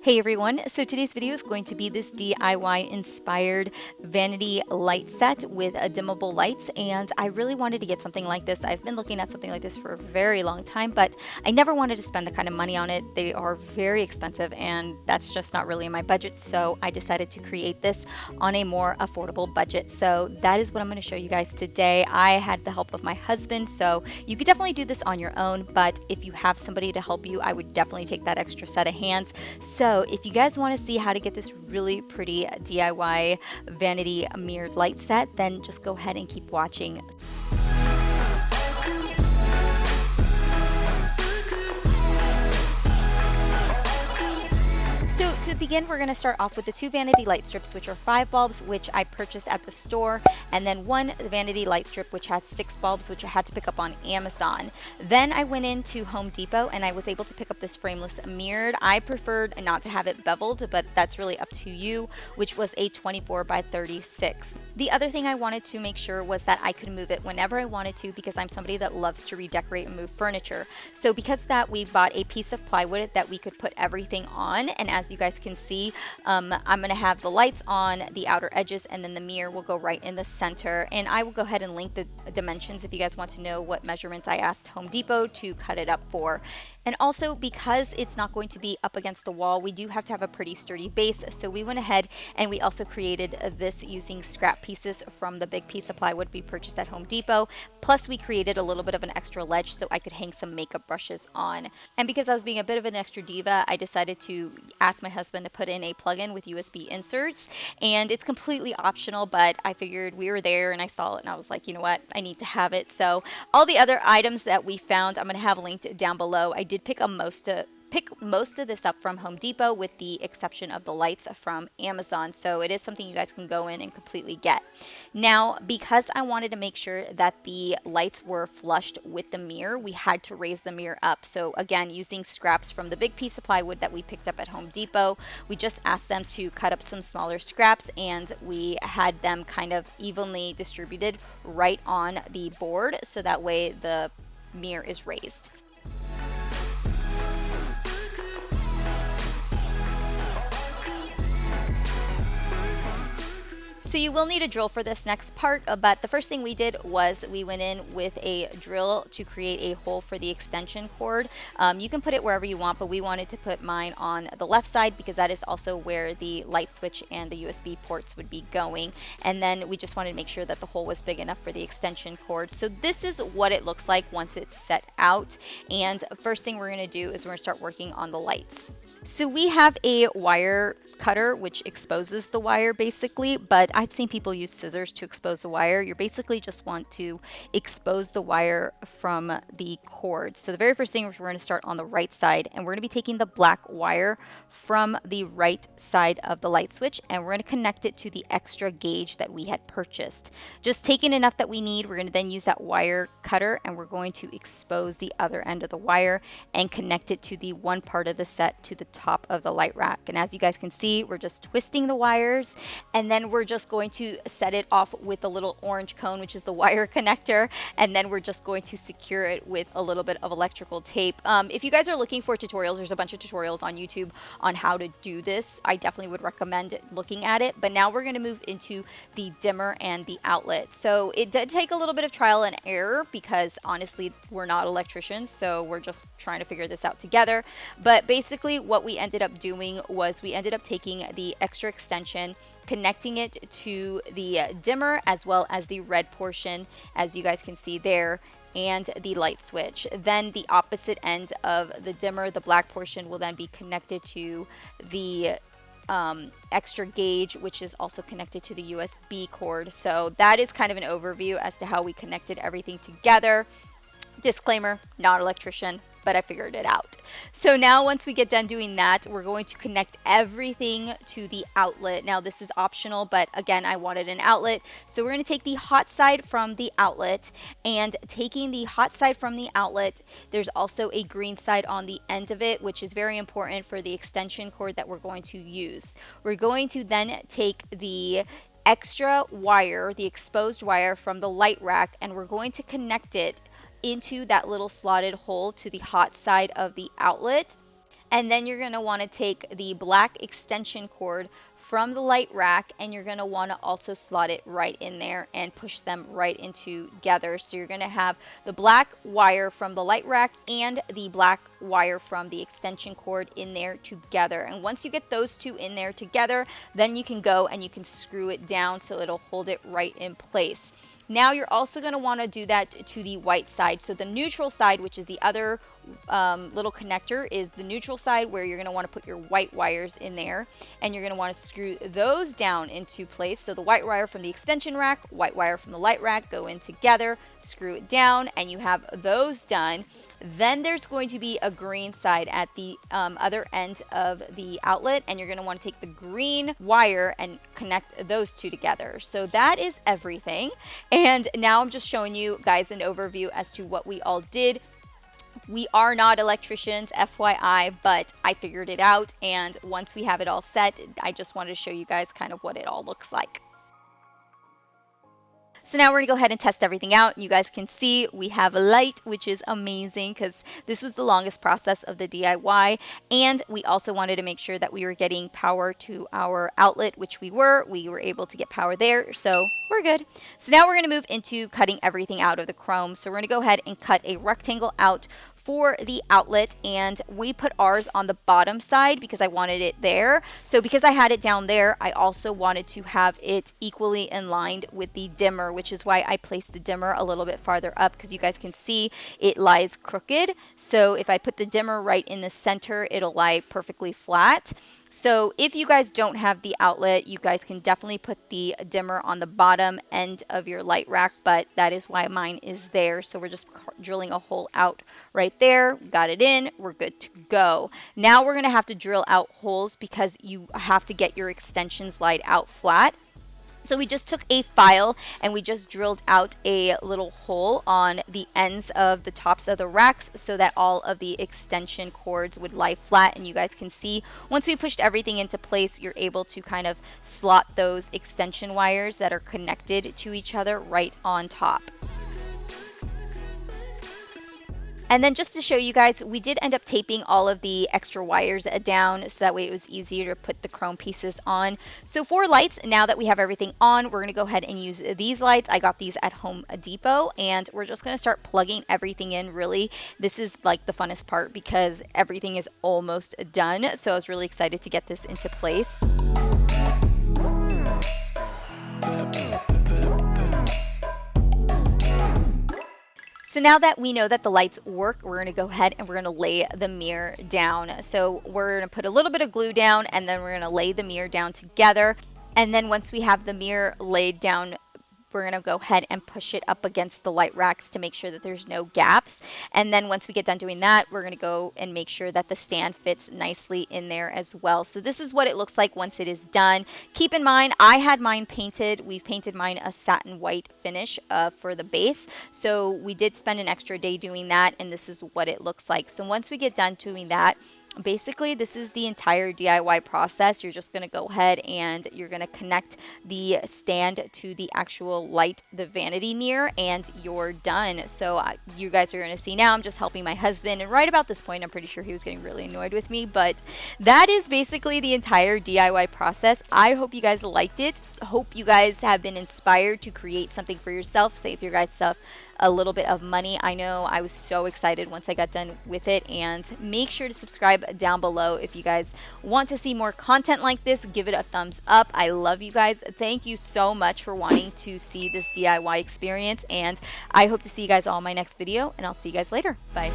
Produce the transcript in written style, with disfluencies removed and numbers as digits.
Hey everyone, so today's video is going to be this DIY inspired vanity light set with a dimmable lights, and I really wanted to get something like this. I've been looking at something like this for a very long time, but I never wanted to spend the kind of money on it. They are very expensive and that's just not really in my budget, so I decided to create this on a more affordable budget. So that is what I'm going to show you guys today. I had the help of my husband, so you could definitely do this on your own, but if you have somebody to help you, I would definitely take that extra set of hands. So if you guys want to see how to get this really pretty DIY vanity mirrored light set, then just go ahead and keep watching. So to begin, we're going to start off with the two vanity light strips, which are 5 bulbs, which I purchased at the store, and then one vanity light strip, which has 6 bulbs, which I had to pick up on Amazon. Then I went into Home Depot and I was able to pick up this frameless mirrored. I preferred not to have it beveled, but that's really up to you, which was a 24 by 36. The other thing I wanted to make sure was that I could move it whenever I wanted to, because I'm somebody that loves to redecorate and move furniture. So because of that, we bought a piece of plywood that we could put everything on, and as you guys can see, I'm going to have the lights on the outer edges, and then the mirror will go right in the center. And I will go ahead and link the dimensions if you guys want to know what measurements I asked Home Depot to cut it up for. And also, because it's not going to be up against the wall, we do have to have a pretty sturdy base. So we went ahead and we also created this using scrap pieces from the big piece of plywood we purchased at Home Depot. Plus we created a little bit of an extra ledge so I could hang some makeup brushes on. And because I was being a bit of an extra diva, I decided to ask my husband to put in a plug-in with USB inserts. And it's completely optional, but I figured we were there and I saw it and I was like, you know what, I need to have it. So all the other items that we found, I'm going to have linked down below. I did pick most of this up from Home Depot, with the exception of the lights from Amazon. So it is something you guys can go in and completely get. Now, because I wanted to make sure that the lights were flushed with the mirror, we had to raise the mirror up. So again, using scraps from the big piece of plywood that we picked up at Home Depot, we just asked them to cut up some smaller scraps and we had them kind of evenly distributed right on the board, so that way the mirror is raised. So you will need a drill for this next part, but the first thing we did was we went in with a drill to create a hole for the extension cord. You can put it wherever you want, but we wanted to put mine on the left side because that is also where the light switch and the USB ports would be going. And then we just wanted to make sure that the hole was big enough for the extension cord. So this is what it looks like once it's set out. And first thing we're going to do is we're going to start working on the lights. So we have a wire cutter which exposes the wire basically, but I've seen people use scissors to expose the wire. You basically just want to expose the wire from the cord. So the very first thing is we're going to start on the right side, and we're going to be taking the black wire from the right side of the light switch, and we're going to connect it to the extra gauge that we had purchased. Just taking enough that we need, we're going to then use that wire cutter and we're going to expose the other end of the wire and connect it to the one part of the set to the top of the light rack. And as you guys can see, we're just twisting the wires, and then we're just going to set it off with the little orange cone, which is the wire connector, and then we're just going to secure it with a little bit of electrical tape. If you guys are looking for tutorials, there's a bunch of tutorials on YouTube on how to do this. I definitely would recommend looking at it. But now we're going to move into the dimmer and the outlet. So it did take a little bit of trial and error because honestly we're not electricians, so we're just trying to figure this out together. But basically what we ended up doing was we ended up taking the extra extension, connecting it to the dimmer as well as the red portion, as you guys can see there, and the light switch. Then the opposite end of the dimmer, the black portion, will then be connected to the extra gauge, which is also connected to the USB cord. So that is kind of an overview as to how we connected everything together. Disclaimer, not electrician, but I figured it out. So now once we get done doing that, we're going to connect everything to the outlet. Now this is optional, but again, I wanted an outlet. So we're going to take the hot side from the outlet, and taking the hot side from the outlet, there's also a green side on the end of it, which is very important for the extension cord that we're going to use. We're going to then take the extra wire, the exposed wire from the light rack, and we're going to connect it into that little slotted hole to the hot side of the outlet. And then you're going to want to take the black extension cord from the light rack, and you're going to want to also slot it right in there and push them right into together. So you're going to have the black wire from the light rack and the black wire from the extension cord in there together. And once you get those two in there together, then you can go and you can screw it down so it'll hold it right in place. Now you're also going to want to do that to the white side. So the neutral side, which is the other little connector, is the neutral side where you're going to want to put your white wires in there, and you're going to want to screw those down into place. So the white wire from the extension rack, white wire from the light rack go in together, screw it down, and you have those done. Then there's going to be a green side at the other end of the outlet, and you're going to want to take the green wire and connect those two together. So that is everything. And now I'm just showing you guys an overview as to what we all did. We are not electricians, FYI, but I figured it out, and once we have it all set, I just wanted to show you guys kind of what it all looks like. So now we're going to go ahead and test everything out. You guys can see we have a light, which is amazing because this was the longest process of the DIY. And we also wanted to make sure that we were getting power to our outlet, which we were. We were able to get power there, so we're good. So now we're going to move into cutting everything out of the chrome. So we're going to go ahead and cut a rectangle out for the outlet, and we put ours on the bottom side because I wanted it there. So because I had it down there, I also wanted to have it equally in line with the dimmer, which is why I placed the dimmer a little bit farther up, because you guys can see it lies crooked. So if I put the dimmer right in the center, it'll lie perfectly flat. So if you guys don't have the outlet, you guys can definitely put the dimmer on the bottom end of your light rack, but that is why mine is there. So we're just drilling a hole out right there. Got it in. We're good to go. Now we're going to have to drill out holes because you have to get your extension slide out flat. So we just took a file and we just drilled out a little hole on the ends of the tops of the racks so that all of the extension cords would lie flat. And you guys can see once we pushed everything into place, you're able to kind of slot those extension wires that are connected to each other right on top. And then just to show you guys, we did end up taping all of the extra wires down so that way it was easier to put the chrome pieces on. So for lights, now that we have everything on, we're going to go ahead and use these lights. I got these at Home Depot, and we're just going to start plugging everything in. Really, this is like the funnest part because everything is almost done. So I was really excited to get this into place. So now that we know that the lights work, we're going to go ahead and we're going to lay the mirror down. So we're going to put a little bit of glue down, and then we're going to lay the mirror down together. And then once we have the mirror laid down, we're going to go ahead and push it up against the light racks to make sure that there's no gaps. And then once we get done doing that, we're going to go and make sure that the stand fits nicely in there as well. So this is what it looks like once it is done. Keep in mind, I had mine painted. We've painted mine a satin white finish for the base. So we did spend an extra day doing that, and this is what it looks like. So once we get done doing that, basically this is the entire DIY process. You're just going to go ahead and you're going to connect the stand to the actual light, the vanity mirror, and you're done. So you guys are going to see now I'm just helping my husband, and right about this point I'm pretty sure he was getting really annoyed with me, but that is basically the entire DIY process. I hope you guys liked it. Hope you guys have been inspired to create something for yourself, save your guys stuff a little bit of money. I know I was so excited once I got done with it. And make sure to subscribe down below if you guys want to see more content like this. Give it a thumbs up. I love you guys. Thank you so much for wanting to see this DIY experience, and I hope to see you guys all in my next video, and I'll see you guys later. Bye.